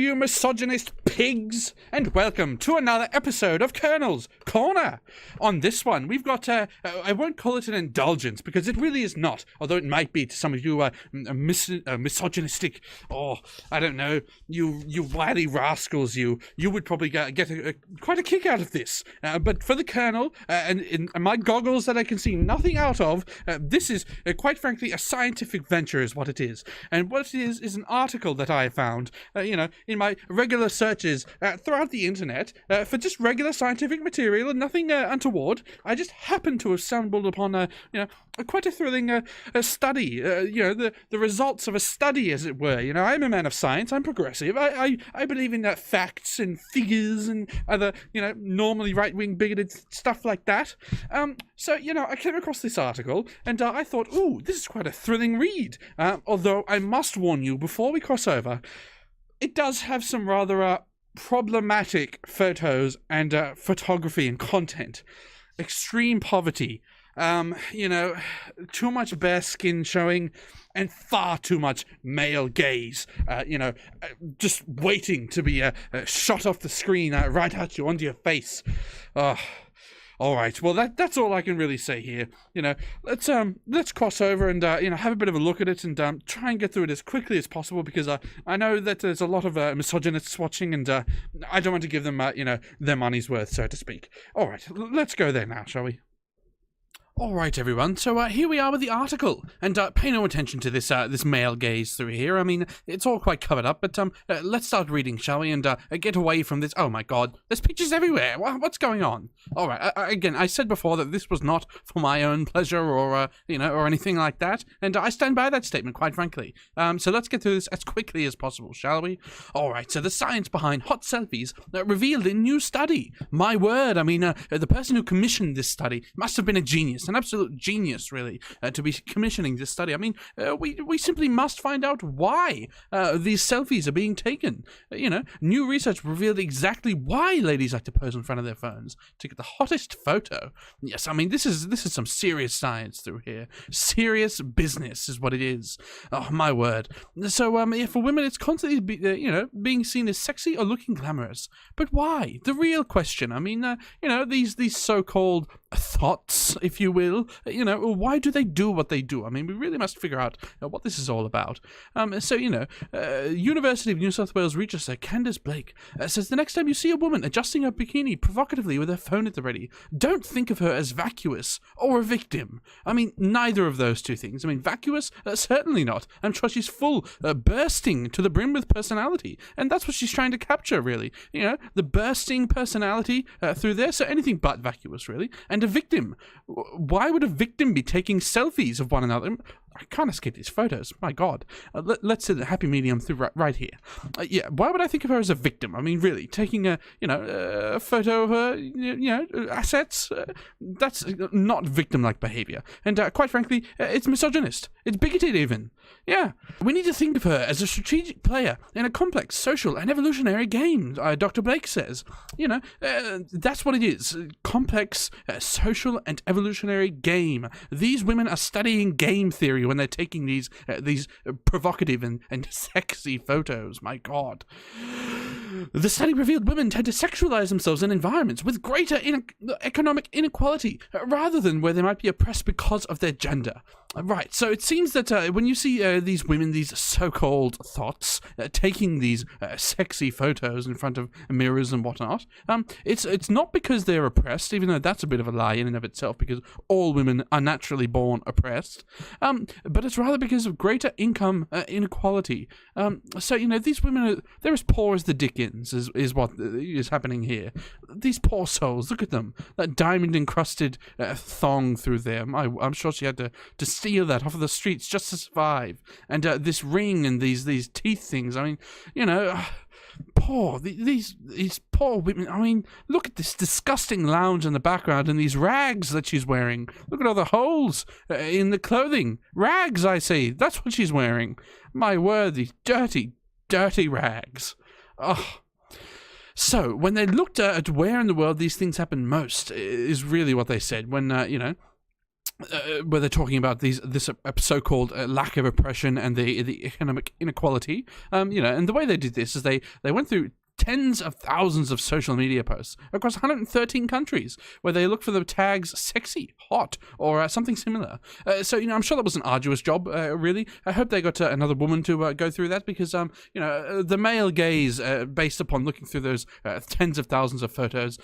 you misogynist pigs, and welcome to another episode of Colonel's Corner. On this one, we've got, I won't call it an indulgence, because it really is not, although it might be to some of you misogynistic, or, I don't know, you wily rascals, you would probably get quite a kick out of this. But for the Colonel, and in my goggles that I can see nothing out of, this is, quite frankly, a scientific venture is what it is. And what it is an article that I found, in my regular searches throughout the internet for just regular scientific material and nothing untoward. I just happened to have stumbled upon quite a thrilling study. The results of a study, as it were. I'm a man of science. I'm progressive. I believe in facts and figures and other normally right-wing bigoted stuff like that. So I came across this article and I thought, ooh, this is quite a thrilling read. Although I must warn you before we cross over, it does have some rather problematic photos and photography and content. Extreme poverty, too much bare skin showing, and far too much male gaze, just waiting to be shot off the screen right at you, onto your face. All right, well, that's all I can really say here. Let's cross over and, have a bit of a look at it and try and get through it as quickly as possible, because I know that there's a lot of misogynists watching, and I don't want to give them, their money's worth, so to speak. All right, let's go there now, shall we? Alright everyone, so here we are with the article, and pay no attention to this this male gaze through here. I mean, it's all quite covered up, but let's start reading, shall we, and get away from this. Oh my god, there's pictures everywhere. What's going on? Alright, again, I said before that this was not for my own pleasure or, or anything like that, and I stand by that statement, quite frankly. So let's get through this as quickly as possible, shall we? Alright, so the science behind hot selfies revealed in new study. My word, I mean, the person who commissioned this study must have been a genius. An absolute genius, really, to be commissioning this study. I mean, we simply must find out why these selfies are being taken. New research revealed exactly why ladies like to pose in front of their phones to get the hottest photo. Yes, I mean, this is some serious science through here. Serious business is what it is. Oh, my word. So, for women, it's constantly, being seen as sexy or looking glamorous. But why? The real question. I mean, these so-called thoughts, if you will, why do they do what they do? I mean, we really must figure out what this is all about. University of New South Wales researcher Candace Blake says the next time you see a woman adjusting her bikini provocatively with her phone at the ready, don't think of her as vacuous or a victim. I mean, neither of those two things. I mean, vacuous? Certainly not. I'm sure she's full, bursting to the brim with personality, and that's what she's trying to capture, really. The bursting personality through there, so anything but vacuous, really. And a victim. Why would a victim be taking selfies of one another? I can't escape these photos. My God. Let's say the happy medium through right here. Why would I think of her as a victim? I mean, really, taking a photo of her, assets. That's not victim-like behavior. And quite frankly, it's misogynist. It's bigoted, even. Yeah. We need to think of her as a strategic player in a complex social and evolutionary game, Dr. Blake says. That's what it is. Complex social and evolutionary game. These women are studying game theory when they're taking these provocative and sexy photos. My God. The study revealed women tend to sexualize themselves in environments with greater economic inequality, rather than where they might be oppressed because of their gender. Right, so it seems that when you see these women, these so-called thoughts, taking these sexy photos in front of mirrors and whatnot, it's not because they're oppressed, even though that's a bit of a lie in and of itself, because all women are naturally born oppressed, but it's rather because of greater income inequality. So, these women, they're as poor as the Dickens, is what is happening here. These poor souls, look at them. That diamond-encrusted thong through there. I'm sure she had to steal that off of the streets just to survive. And this ring and these teeth things. I mean, these poor women. I mean, look at this disgusting lounge in the background and these rags that she's wearing. Look at all the holes in the clothing. Rags, I say. That's what she's wearing. My word, these dirty, dirty rags. Oh. So, when they looked at where in the world these things happen most, is really what they said. When, where they're talking about this so-called lack of oppression and the economic inequality. And the way they did this is they went through tens of thousands of social media posts across 113 countries where they look for the tags sexy, hot, or something similar. So I'm sure that was an arduous job, really. I hope they got another woman to go through that because, the male gaze, based upon looking through those tens of thousands of photos,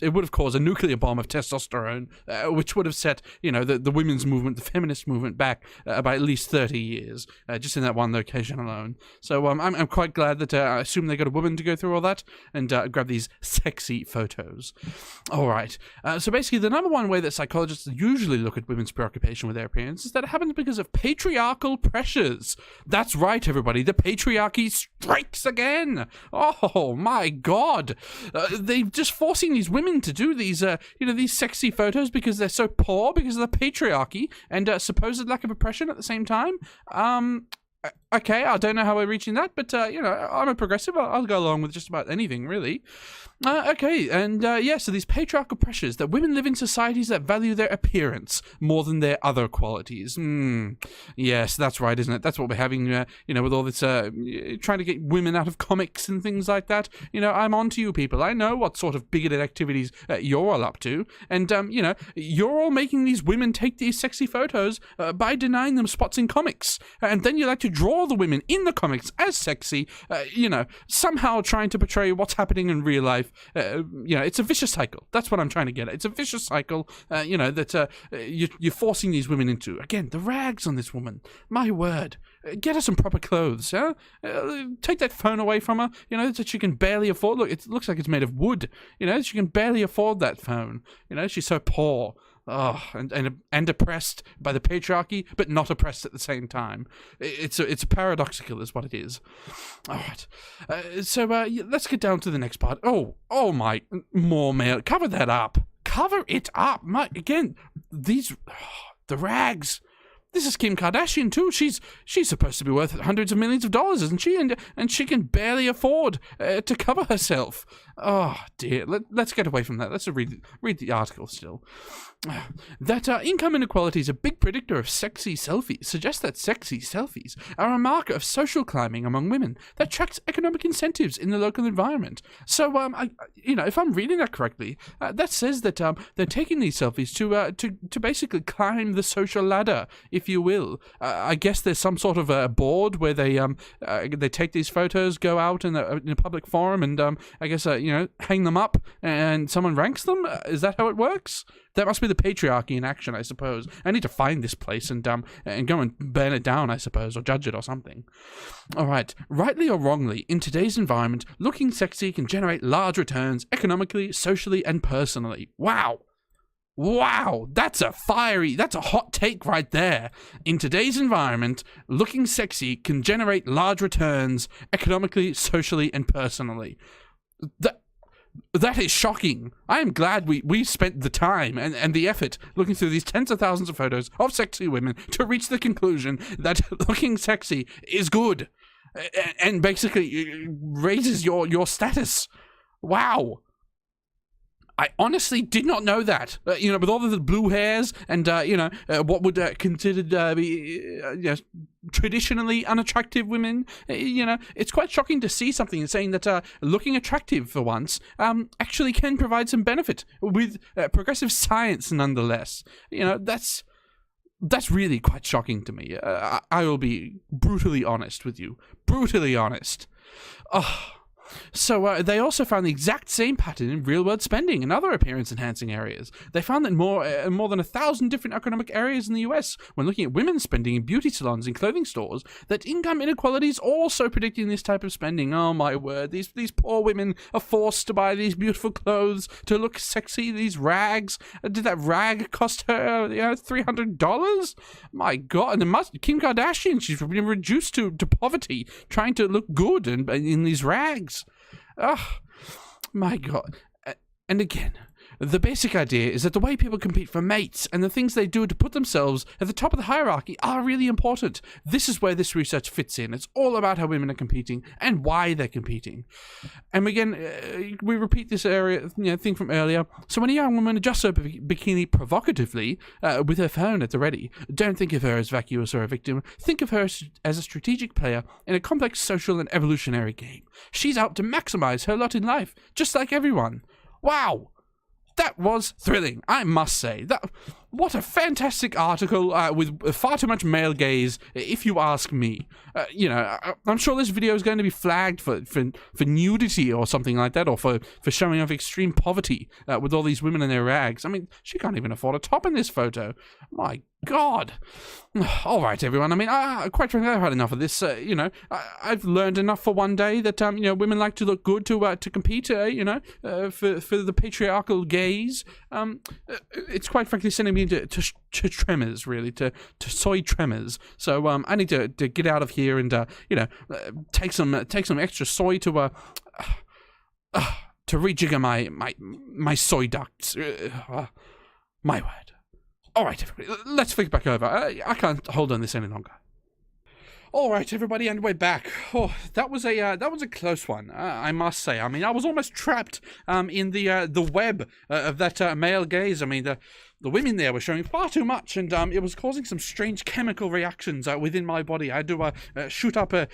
it would have caused a nuclear bomb of testosterone, which would have set, the women's movement, the feminist movement back by at least 30 years, just in that one location alone. So I'm quite glad that I assume they got a woman to go through all that and grab these sexy photos. All right. So basically, the number one way that psychologists usually look at women's preoccupation with their appearance is that it happens because of patriarchal pressures. That's right, everybody. The patriarchy strikes again. Oh my God. They're just forcing these women to do these, these sexy photos because they're so poor because of the patriarchy and supposed lack of oppression at the same time. Okay, I don't know how we're reaching that, but, I'm a progressive. I'll go along with just about anything, really. Okay, and, so these patriarchal pressures that women live in societies that value their appearance more than their other qualities. Yes, that's right, isn't it? That's what we're having, with all this, trying to get women out of comics and things like that. I'm on to you people. I know what sort of bigoted activities you're all up to, and, you're all making these women take these sexy photos by denying them spots in comics, and then you like to draw the women in the comics as sexy, somehow trying to portray what's happening in real life. It's a vicious cycle. That's what I'm trying to get at. It's a vicious cycle, that you're forcing these women into. Again, the rags on this woman. My word. Get her some proper clothes, yeah? Take that phone away from her, that she can barely afford. Look, it looks like it's made of wood. She can barely afford that phone. She's so poor. Oh, and oppressed by the patriarchy, but not oppressed at the same time. It's paradoxical, is what it is. All right. So let's get down to the next part. Oh my, more mail. Cover that up. Cover it up. Again, the rags. This is Kim Kardashian too. She's supposed to be worth hundreds of millions of dollars, isn't she? And she can barely afford to cover herself. Oh dear. Let's get away from that. Let's read the article still. That income inequality is a big predictor of sexy selfies suggests that sexy selfies are a marker of social climbing among women that tracks economic incentives in the local environment. So, if I'm reading that correctly, that says that they're taking these selfies to basically climb the social ladder, if you will. I guess there's some sort of a board where they take these photos, go out in a public forum, and I guess hang them up, and someone ranks them. Is that how it works? That must be the patriarchy in action, I suppose. I need to find this place and go and burn it down, I suppose, or judge it or something. All right. Rightly or wrongly, in today's environment, looking sexy can generate large returns economically, socially, and personally. Wow. That's a hot take right there. In today's environment, looking sexy can generate large returns economically, socially, and personally. That is shocking. I am glad we spent the time and the effort looking through these tens of thousands of photos of sexy women to reach the conclusion that looking sexy is good and basically raises your status. Wow. I honestly did not know that. With all of the blue hairs and, what would considered be traditionally unattractive women, it's quite shocking to see something saying that looking attractive for once actually can provide some benefit with progressive science nonetheless. That's really quite shocking to me. I will be brutally honest with you. Brutally honest. Oh. So they also found the exact same pattern in real-world spending and other appearance-enhancing areas. They found that more than 1,000 different economic areas in the US, when looking at women's spending in beauty salons and clothing stores, that income inequality is also predicting this type of spending. Oh my word, these poor women are forced to buy these beautiful clothes to look sexy, these rags. Did that rag cost her $300? My God, and Kim Kardashian, she's been reduced to poverty, trying to look good in these rags. Oh, my God. And again, The basic idea is that the way people compete for mates and the things they do to put themselves at the top of the hierarchy are really important. This is where this research fits in. It's all about how women are competing and why they're competing. And again, we repeat this thing from earlier. So when a young woman adjusts her bikini provocatively with her phone at the ready, don't think of her as vacuous or a victim. Think of her as a strategic player in a complex social and evolutionary game. She's out to maximize her lot in life, just like everyone. Wow! That was thrilling, I must say. What a fantastic article with far too much male gaze, if you ask me. I'm sure this video is going to be flagged for nudity or something like that, or for showing off extreme poverty with all these women in their rags. I mean, she can't even afford a top in this photo. My God. All right, everyone. I mean, quite frankly, I've had enough of this. I've learned enough for one day that women like to look good to compete. For the patriarchal gaze. It's quite frankly sending me to tremors, really, to soy tremors. So I need to get out of here and take some extra soy to rejigger my soy ducts. My word. All right, everybody, let's flick back over. I can't hold on this any longer. All right, everybody, and we're back. Oh, that was a close one, I must say. I mean, I was almost trapped in the web of that male gaze. I mean, the women there were showing far too much, and it was causing some strange chemical reactions within my body. I had to shoot up a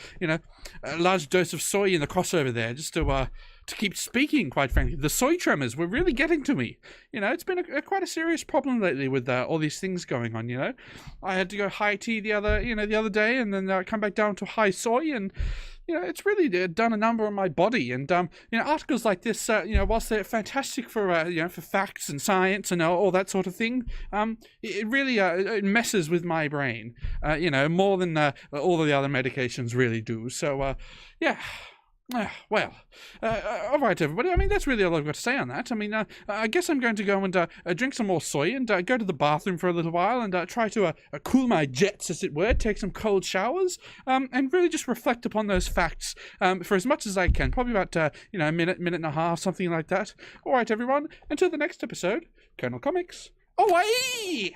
large dose of soy in the crossover there, just to keep speaking, quite frankly. The soy tremors were really getting to me. It's been quite a serious problem lately with all these things going on, I had to go high tea the other day, and then come back down to high soy, and it's really done a number on my body. And articles like this, whilst they're fantastic for for facts and science and all that sort of thing, it really it messes with my brain, more than all of the other medications really do. So yeah. Well, all right, everybody. I mean, that's really all I've got to say on that. I mean, I guess I'm going to go and drink some more soy and go to the bathroom for a little while and try to cool my jets, as it were, take some cold showers, and really just reflect upon those facts for as much as I can. Probably about, a minute and a half, something like that. All right, everyone. Until the next episode, Colonel Comics. Away!